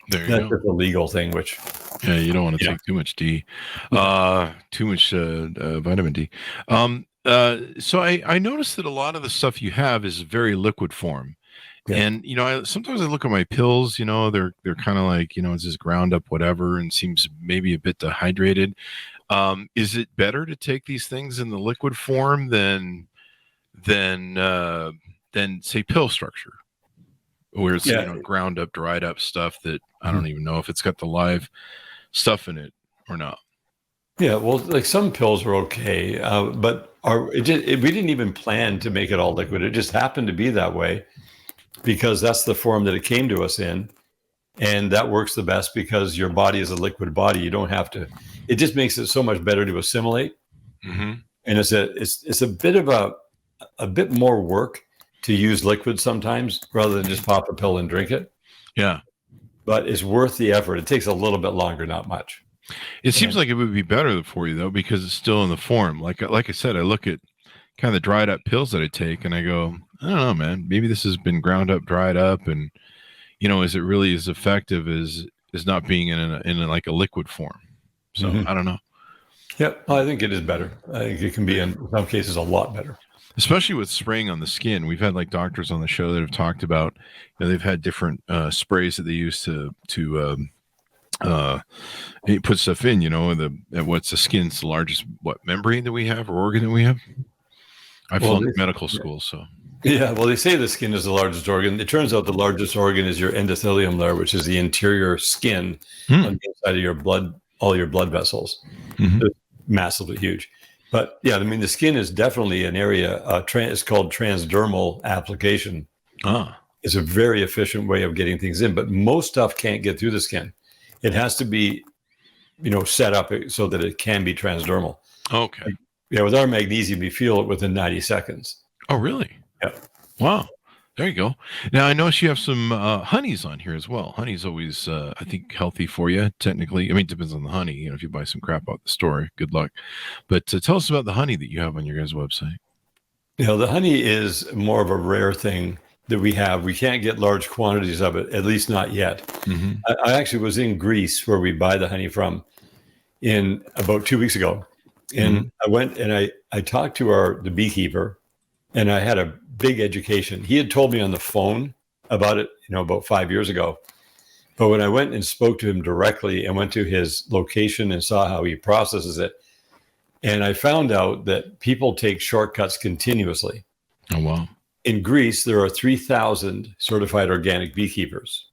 [SPEAKER 3] That's just a legal thing, which
[SPEAKER 2] you don't want to take too much D, too much vitamin D. So I noticed that a lot of the stuff you have is very liquid form. And sometimes I look at my pills, they're kind of like, it's just ground up whatever and seems maybe a bit dehydrated. Is it better to take these things in the liquid form than say pill structure, where it's ground up, dried up stuff that I don't even know if it's got the live stuff in it or not?
[SPEAKER 3] Yeah, well, like some pills are okay, but we didn't even plan to make it all liquid. It just happened to be that way because that's the form that it came to us in. And that works the best because your body is a liquid body. You don't have to, it just makes it so much better to assimilate. And it's a bit of a bit more work to use liquid sometimes rather than just pop a pill and drink it.
[SPEAKER 2] Yeah.
[SPEAKER 3] But it's worth the effort. It takes a little bit longer, not much.
[SPEAKER 2] It seems like it would be better for you though, because it's still in the form. Like I said, I look at kind of the dried up pills that I take and I go, I don't know, man, maybe this has been ground up, dried up. And, is it really as effective as not being in like a liquid form? So I don't know.
[SPEAKER 3] Yeah, I think it is better. I think it can be in some cases a lot better.
[SPEAKER 2] Especially with spraying on the skin. We've had like doctors on the show that have talked about, they've had different sprays that they use to put stuff in, what's the skin's the largest membrane that we have or organ that we have. I flunked medical school, so. Yeah,
[SPEAKER 3] well, they say the skin is the largest organ. It turns out the largest organ is your endothelium layer, which is the interior skin on the inside of your blood, all your blood vessels. They're massively huge. But yeah, I mean, the skin is definitely an area, it's called transdermal application. It's a very efficient way of getting things in, but most stuff can't get through the skin. It has to be, set up so that it can be transdermal.
[SPEAKER 2] Okay.
[SPEAKER 3] Yeah, with our magnesium, we feel it within 90 seconds.
[SPEAKER 2] Oh, really?
[SPEAKER 3] Yeah.
[SPEAKER 2] Wow. There you go. Now I notice you have some honeys on here as well. Honey's always, I think, healthy for you. Technically, I mean, it depends on the honey. You know, if you buy some crap out the store, good luck. But tell us about the honey that you have on your guys' website.
[SPEAKER 3] You know, the honey is more of a rare thing that we have. We can't get large quantities of it, at least not yet.
[SPEAKER 2] Mm-hmm.
[SPEAKER 3] I actually was in Greece, where we buy the honey from, in about 2 weeks ago, and I went and I talked to the beekeeper, and I had a big education. He had told me on the phone about it, you know, about 5 years ago. But when I went and spoke to him directly and went to his location and saw how he processes it, and I found out that people take shortcuts continuously.
[SPEAKER 2] Oh, wow.
[SPEAKER 3] In Greece, there are 3,000 certified organic beekeepers.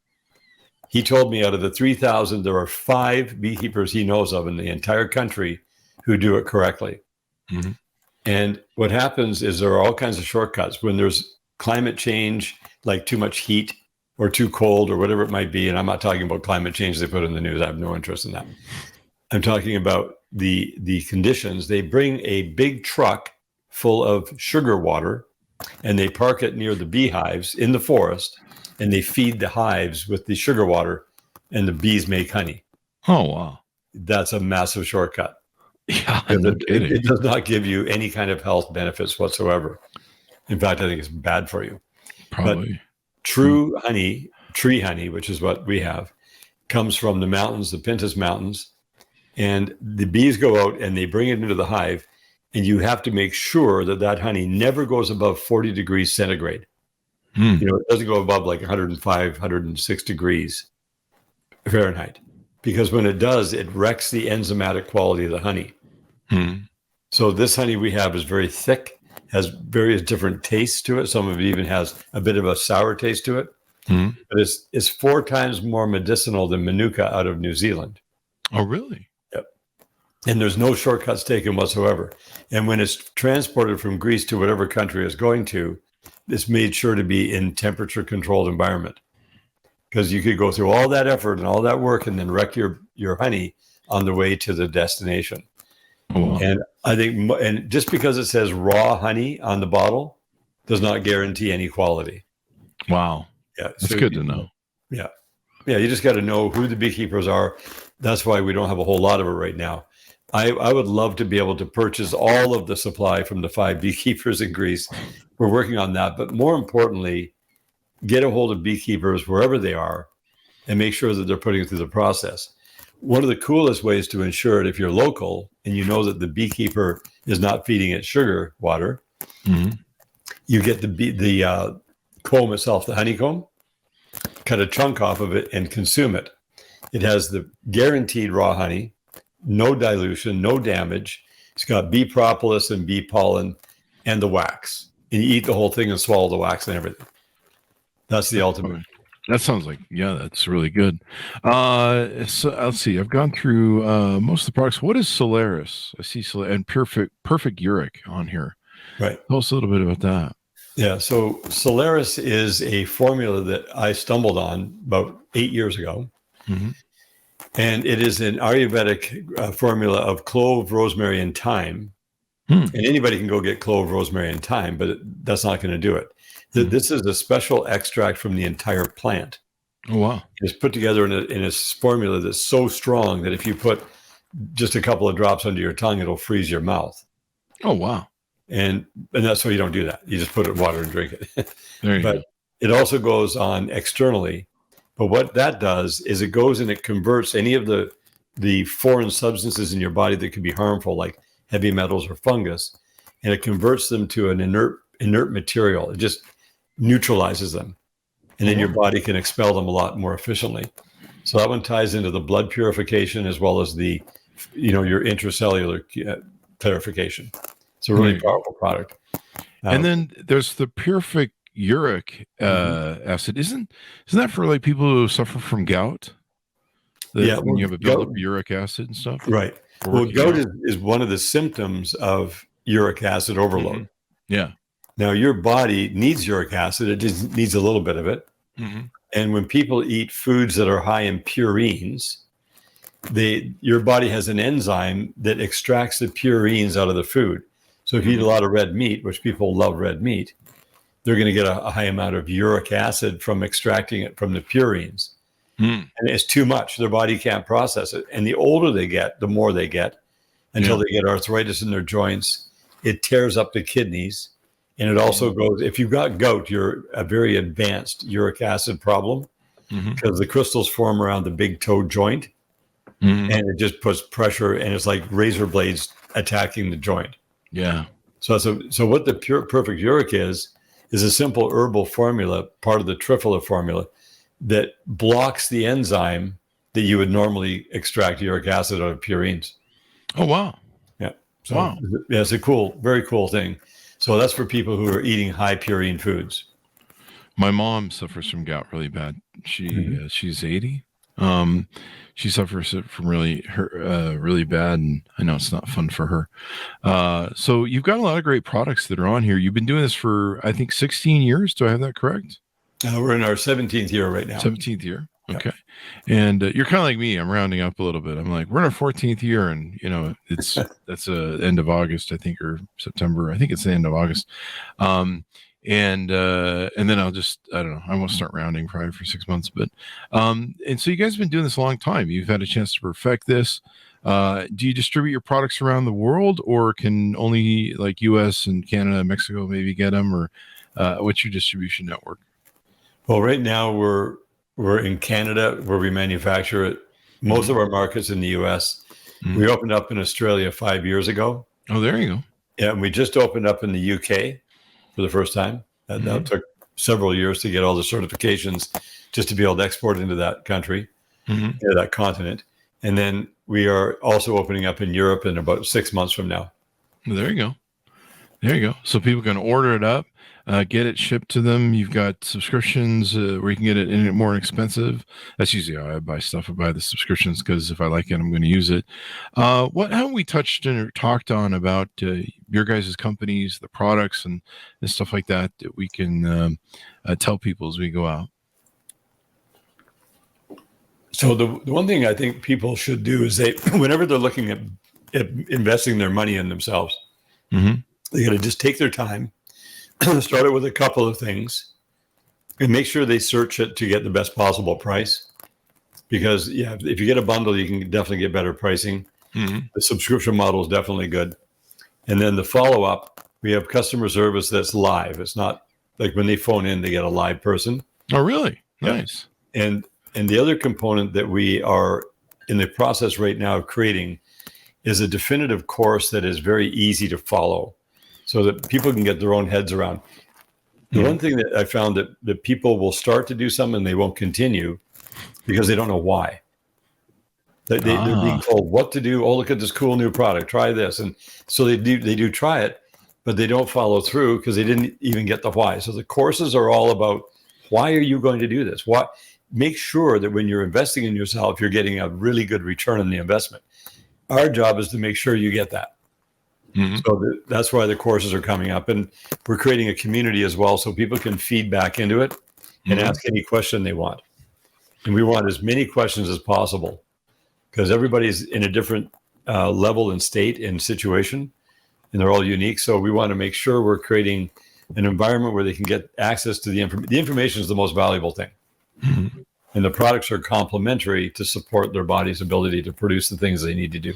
[SPEAKER 3] He told me out of the 3,000, there are 5 beekeepers he knows of in the entire country who do it correctly.
[SPEAKER 2] Mm-hmm.
[SPEAKER 3] And what happens is there are all kinds of shortcuts when there's climate change, like too much heat or too cold or whatever it might be. And I'm not talking about climate change they put in the news. I have no interest in that. I'm talking about the conditions. They bring a big truck full of sugar water and they park it near the beehives in the forest, and they feed the hives with the sugar water, and the bees make honey.
[SPEAKER 2] Oh, wow.
[SPEAKER 3] That's a massive shortcut.
[SPEAKER 2] Yeah, no kidding.
[SPEAKER 3] It does not give you any kind of health benefits whatsoever. In fact, I think it's bad for you.
[SPEAKER 2] Probably.
[SPEAKER 3] But true honey, tree honey, which is what we have, comes from the mountains, the Pintus Mountains. And the bees go out and they bring it into the hive. And you have to make sure that that honey never goes above 40 degrees centigrade. You know, it doesn't go above like 105, 106 degrees Fahrenheit. Because when it does, it wrecks the enzymatic quality of the honey. So this honey we have is very thick, has various different tastes to it. Some of it even has a bit of a sour taste to it. But it's 4 times more medicinal than Manuka out of New Zealand.
[SPEAKER 2] Oh, really?
[SPEAKER 3] Yep. And there's no shortcuts taken whatsoever. And when it's transported from Greece to whatever country it's going to, it's made sure to be in temperature-controlled environment. Because you could go through all that effort and all that work and then wreck your honey on the way to the destination.
[SPEAKER 2] Oh, wow.
[SPEAKER 3] And I think, and just because it says raw honey on the bottle does not guarantee any quality.
[SPEAKER 2] Wow.
[SPEAKER 3] Yeah,
[SPEAKER 2] that's good to know.
[SPEAKER 3] Yeah. Yeah, you just got to know who the beekeepers are. That's why we don't have a whole lot of it right now. I would love to be able to purchase all of the supply from the 5 beekeepers in Greece. We're working on that. But more importantly, get a hold of beekeepers wherever they are and make sure that they're putting it through the process. One of the coolest ways to ensure it, if you're local and you know that the beekeeper is not feeding it sugar water, you get the comb itself, the honeycomb, cut a chunk off of it and consume it. It has the guaranteed raw honey, no dilution, no damage. It's got bee propolis and bee pollen and the wax. And you eat the whole thing and swallow the wax and everything. That's the ultimate.
[SPEAKER 2] That sounds like, yeah, that's really good. So let's see. I've gone through most of the products. What is Solaris? I see and Perfect Uric on here.
[SPEAKER 3] Right.
[SPEAKER 2] Tell us a little bit about that.
[SPEAKER 3] Yeah. So Solaris is a formula that I stumbled on about 8 years ago. And it is an Ayurvedic formula of clove, rosemary, and thyme. And anybody can go get clove, rosemary, and thyme, but that's not going to do it. This is a special extract from the entire plant.
[SPEAKER 2] Oh, wow.
[SPEAKER 3] It's put together in a formula that's so strong that if you put just a couple of drops under your tongue, it'll freeze your mouth.
[SPEAKER 2] Oh, wow.
[SPEAKER 3] And that's why you don't do that. You just put it in water and drink it.
[SPEAKER 2] There you
[SPEAKER 3] go. It also goes on externally. But what that does is it goes and it converts any of the foreign substances in your body that can be harmful, like heavy metals or fungus, and it converts them to an inert material. It just neutralizes them. And then your body can expel them a lot more efficiently. So that one ties into the blood purification as well as the, your intracellular clarification. It's a really powerful product.
[SPEAKER 2] And then there's the Perfect Uric acid. Isn't that for like people who suffer from gout? When you have a buildup of uric acid and stuff? Right.
[SPEAKER 3] Well, gout is one of the symptoms of uric acid overload.
[SPEAKER 2] Yeah.
[SPEAKER 3] Now, your body needs uric acid. It just needs a little bit of it. And when people eat foods that are high in purines, your body has an enzyme that extracts the purines out of the food. So if you eat a lot of red meat, which people love red meat, they're going to get a high amount of uric acid from extracting it from the purines. And it's too much. Their body can't process it. And the older they get, the more they get, until they get arthritis in their joints. It tears up the kidneys. And it also goes, if you've got gout, you're a very advanced uric acid problem, because the crystals form around the big toe joint, and it just puts pressure, and it's like razor blades attacking the joint.
[SPEAKER 2] Yeah.
[SPEAKER 3] So what the perfect uric is a simple herbal formula, part of the triphala formula, that blocks the enzyme that you would normally extract uric acid out of purines.
[SPEAKER 2] Oh, wow.
[SPEAKER 3] Yeah. So it's a very cool thing. So that's for people who are eating high purine foods.
[SPEAKER 2] My mom suffers from gout really bad. She's 80. She suffers from really bad, and I know it's not fun for her. So you've got a lot of great products that are on here. You've been doing this for, I think, 16 years. Do I have that correct?
[SPEAKER 3] We're in our 17th year right now.
[SPEAKER 2] 17th year. Okay. Yeah. And you're kind of like me. I'm rounding up a little bit. I'm like, we're in our 14th year, and that's end of August, I think, or September. I think it's the end of August. And then I'll just, I don't know, I won't start rounding probably for 6 months, but, and so you guys have been doing this a long time. You've had a chance to perfect this. Do you distribute your products around the world, or can only like US and Canada, Mexico maybe get them, or what's your distribution network?
[SPEAKER 3] Well, right now we're in Canada, where we manufacture it. Most of our markets in the US. We opened up in Australia 5 years ago.
[SPEAKER 2] Oh, there you go.
[SPEAKER 3] Yeah, and we just opened up in the UK for the first time. That took several years to get all the certifications just to be able to export into that country, that continent. And then we are also opening up in Europe in about 6 months from now.
[SPEAKER 2] Well, there you go. There you go. So people can order it up, get it shipped to them. You've got subscriptions where you can get it in it more inexpensive. That's usually how I buy stuff. I buy the subscriptions because if I like it, I'm going to use it. What have we touched or talked on about your guys' companies, the products, and stuff like that we can tell people as we go out? So
[SPEAKER 3] the one thing I think people should do is whenever they're looking at investing their money in themselves, they got to just take their time, start it with a couple of things, and make sure they search it to get the best possible price. Because if you get a bundle, you can definitely get better pricing. The subscription model is definitely good. And then the follow-up, we have customer service that's live. It's not like when they phone in, they get a live person.
[SPEAKER 2] Oh, really? Nice.
[SPEAKER 3] And the other component that we are in the process right now of creating is a definitive course that is very easy to follow, so that people can get their own heads around. The one thing that I found that people will start to do something and they won't continue because they don't know why. They're being told what to do. Oh, look at this cool new product. Try this. And so they do try it, but they don't follow through because they didn't even get the why. So the courses are all about, why are you going to do this? What? Make sure that when you're investing in yourself, you're getting a really good return on the investment. Our job is to make sure you get that. So that's why the courses are coming up, and we're creating a community as well, so people can feed back into it and ask any question they want. And we want as many questions as possible, because everybody's in a different level and state and situation, and they're all unique. So we want to make sure we're creating an environment where they can get access to the information. The information is the most valuable thing. And the products are complementary to support their body's ability to produce the things they need to do.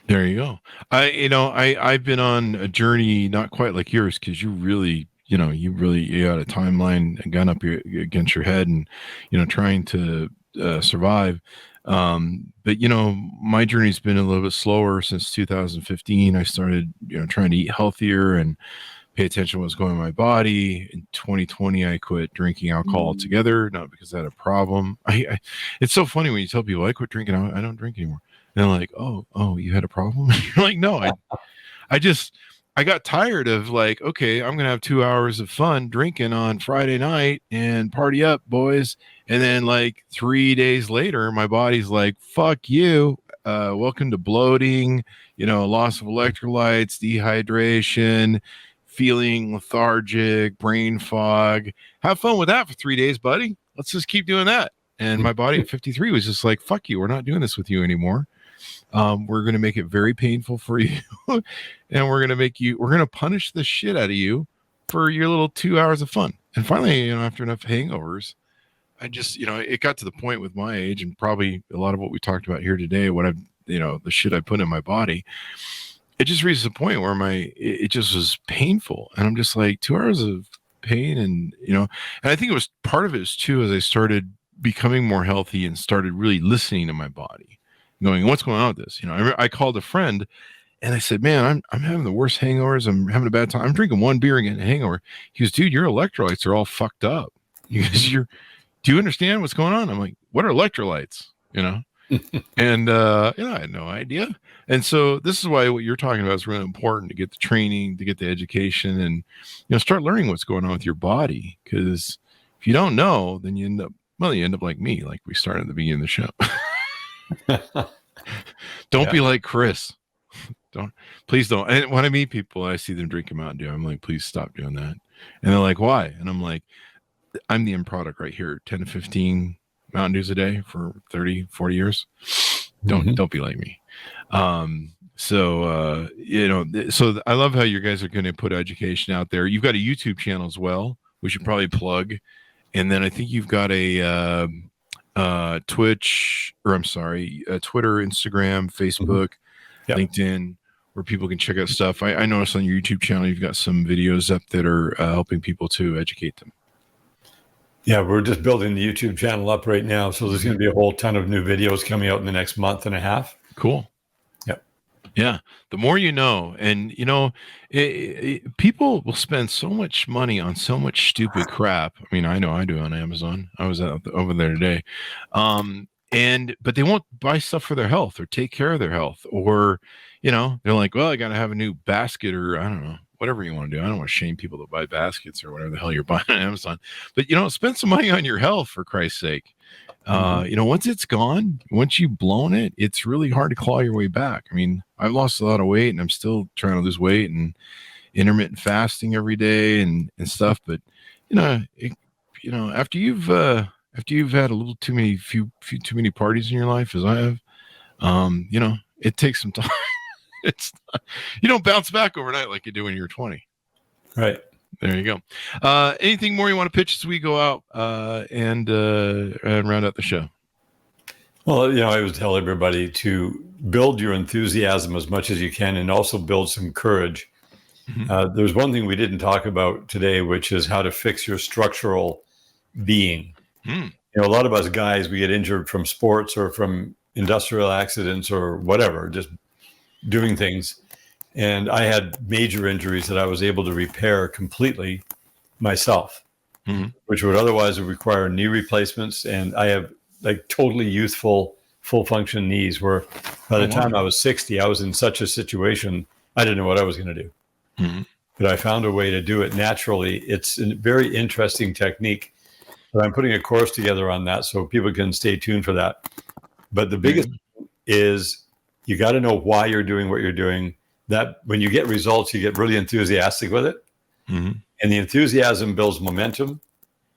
[SPEAKER 2] There you go. I've been on a journey not quite like yours, because you got a timeline, a gun up against your head, and trying to survive. But my journey's been a little bit slower since 2015. I started trying to eat healthier and pay attention to what's going on in my body. In 2020, I quit drinking alcohol altogether, not because I had a problem. It's so funny when you tell people I quit drinking, I don't drink anymore. And they're like, oh, you had a problem? You're like, no, I got tired of like, okay, I'm going to have 2 hours of fun drinking on Friday night and party up, boys. And then like 3 days later, my body's like, fuck you. Welcome to bloating, loss of electrolytes, dehydration, feeling lethargic, brain fog. Have fun with that for 3 days, buddy. Let's just keep doing that. And my body at 53 was just like, fuck you. We're not doing this with you anymore. We're going to make it very painful for you. And we're going to punish the shit out of you for your little 2 hours of fun. And finally, after enough hangovers, I just, it got to the point with my age and probably a lot of what we talked about here today, what I've, the shit I put in my body, it just reaches a point where it just was painful. And I'm just like 2 hours of pain. And, and I think it was part of it is too, as I started becoming more healthy and started really listening to my body, going, what's going on with this? I called a friend and I said, man, I'm having the worst hangovers. I'm having a bad time. I'm drinking one beer and getting a hangover. He goes, dude, your electrolytes are all fucked up. He goes, do you understand what's going on? I'm like, what are electrolytes? And, I had no idea. And so this is why what you're talking about is really important, to get the training, to get the education, and, start learning what's going on with your body. Because if you don't know, then you end up like me, like we started at the beginning of the show. Don't be like Chris. Please don't. And when I meet people, I see them drinking Mountain Dew, I'm like, please stop doing that. And they're like, why? And I'm like, I'm the end product right here. 10 to 15 Mountain Dews a day for 30, 40 years. Don't be like me. So I love how you guys are going to put education out there. You've got a YouTube channel as well. We should probably plug. And then I think you've got a Twitter, Instagram, Facebook, LinkedIn, where people can check out stuff. I noticed on your YouTube channel, you've got some videos up that are helping people to educate them.
[SPEAKER 3] Yeah, we're just building the YouTube channel up right now. So there's going to be a whole ton of new videos coming out in the next month and a half.
[SPEAKER 2] Cool.
[SPEAKER 3] Yep.
[SPEAKER 2] Yeah. The more you know, and people will spend so much money on so much stupid crap. I mean, I know I do on Amazon. I was over there today. But they won't buy stuff for their health or take care of their health, or, they're like, well, I got to have a new basket, or I don't know, whatever you want to do. I don't want to shame people that buy baskets or whatever the hell you're buying on Amazon, but spend some money on your health, for Christ's sake. Once it's gone, once you've blown it, it's really hard to claw your way back. I mean, I've lost a lot of weight and I'm still trying to lose weight, and intermittent fasting every day and stuff. But, after you've had a little too many, too many parties in your life, as I have, it takes some time. You don't bounce back overnight like you do when you're 20.
[SPEAKER 3] Right.
[SPEAKER 2] There you go. Anything more you want to pitch as we go out and round out the show?
[SPEAKER 3] Well, I would tell everybody to build your enthusiasm as much as you can, and also build some courage. There's one thing we didn't talk about today, which is how to fix your structural being. A lot of us guys, we get injured from sports or from industrial accidents or whatever, just doing things. And I had major injuries that I was able to repair completely myself, which would otherwise require knee replacements. And I have like totally youthful, full function knees, where by the time I was 60, I was in such a situation, I didn't know what I was going to do. But I found a way to do it naturally. It's a very interesting technique. But I'm putting a course together on that, so people can stay tuned for that. But the biggest is you got to know why you're doing what you're doing. That when you get results, you get really enthusiastic with it. And the enthusiasm builds momentum.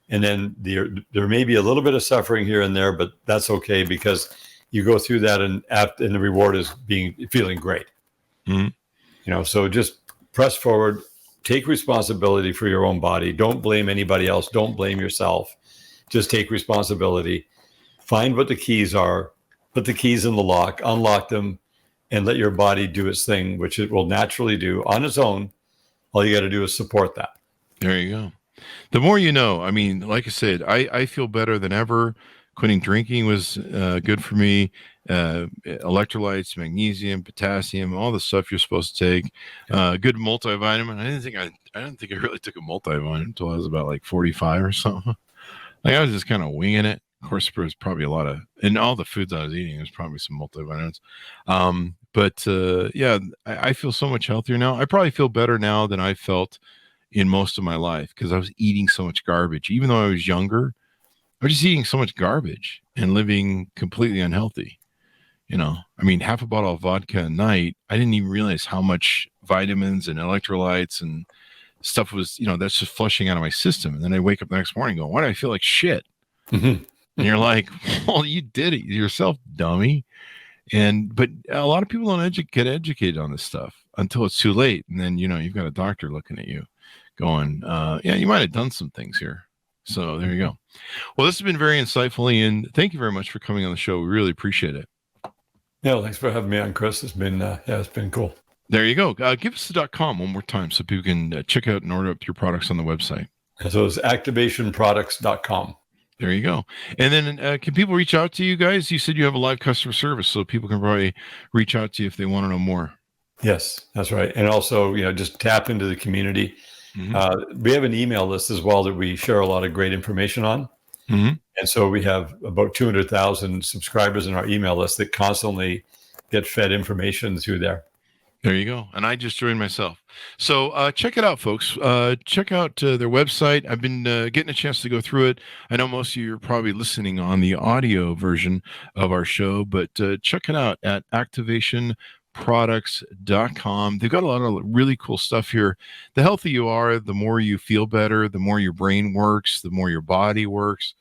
[SPEAKER 3] And then there may be a little bit of suffering here and there, but that's okay, because you go through that and the reward is feeling great. So just press forward, take responsibility for your own body. Don't blame anybody else. Don't blame yourself. Just take responsibility. Find what the keys are, put the keys in the lock, unlock them, and let your body do its thing, which it will naturally do on its own. All you got to do is support that.
[SPEAKER 2] There you go. The more you know. I mean, like I said, I feel better than ever. Quitting drinking was good for me. Electrolytes, magnesium, potassium, all the stuff you're supposed to take. Good multivitamin. I didn't think I really took a multivitamin until I was about like 45 or something. Like, I was just kind of winging it. Of course, there was probably a lot of, in all the foods I was eating, there's probably some multivitamins. I feel so much healthier now. I probably feel better now than I felt in most of my life, because I was eating so much garbage. Even though I was younger, I was just eating so much garbage and living completely unhealthy. I mean, half a bottle of vodka a night, I didn't even realize how much vitamins and electrolytes and stuff was, that's just flushing out of my system. And then I wake up the next morning going, why do I feel like shit? And you're like, well, you did it yourself, dummy. But a lot of people don't get educated on this stuff until it's too late. And then, you've got a doctor looking at you going, yeah, you might have done some things here. So there you go. Well, this has been very insightful, Ian. Thank you very much for coming on the show. We really appreciate it.
[SPEAKER 3] Yeah, thanks for having me on, Chris. It's been it's been cool.
[SPEAKER 2] There you go. Give us the .com one more time so people can check out and order up your products on the website.
[SPEAKER 3] So it's activationproducts.com.
[SPEAKER 2] There you go. And then can people reach out to you guys? You said you have a live customer service, so people can probably reach out to you if they want to know more.
[SPEAKER 3] Yes, that's right. And also, just tap into the community. Mm-hmm. We have an email list as well that we share a lot of great information on. Mm-hmm. And so we have about 200,000 subscribers in our email list that constantly get fed information through there.
[SPEAKER 2] There you go. And I just joined myself. So check it out, folks. Check out their website. I've been getting a chance to go through it. I know most of you are probably listening on the audio version of our show, but check it out at activationproducts.com. They've got a lot of really cool stuff here. The healthier you are, the more you feel better, the more your brain works, the more your body works.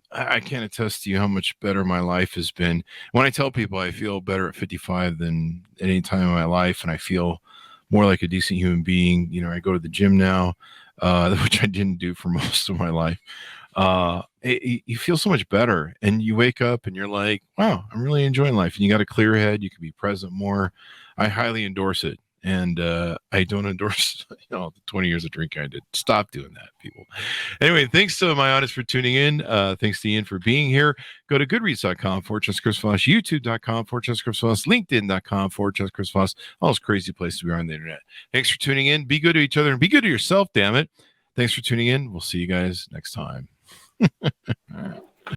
[SPEAKER 2] I can't attest to you how much better my life has been. When I tell people I feel better at 55 than at any time in my life, and I feel more like a decent human being, I go to the gym now, which I didn't do for most of my life. You feel so much better, and you wake up and you're like, wow, I'm really enjoying life. And you got a clear head. You can be present more. I highly endorse it. And I don't endorse, the 20 years of drinking I did. Stop doing that, people. Anyway, thanks to my audience for tuning in. Thanks to Ian for being here. Go to goodreads.com/Chris Voss, youtube.com/Chris Voss, linkedin.com/Chris Voss, all those crazy places we are on the internet. Thanks for tuning in. Be good to each other and be good to yourself, damn it. Thanks for tuning in. We'll see you guys next time. All right.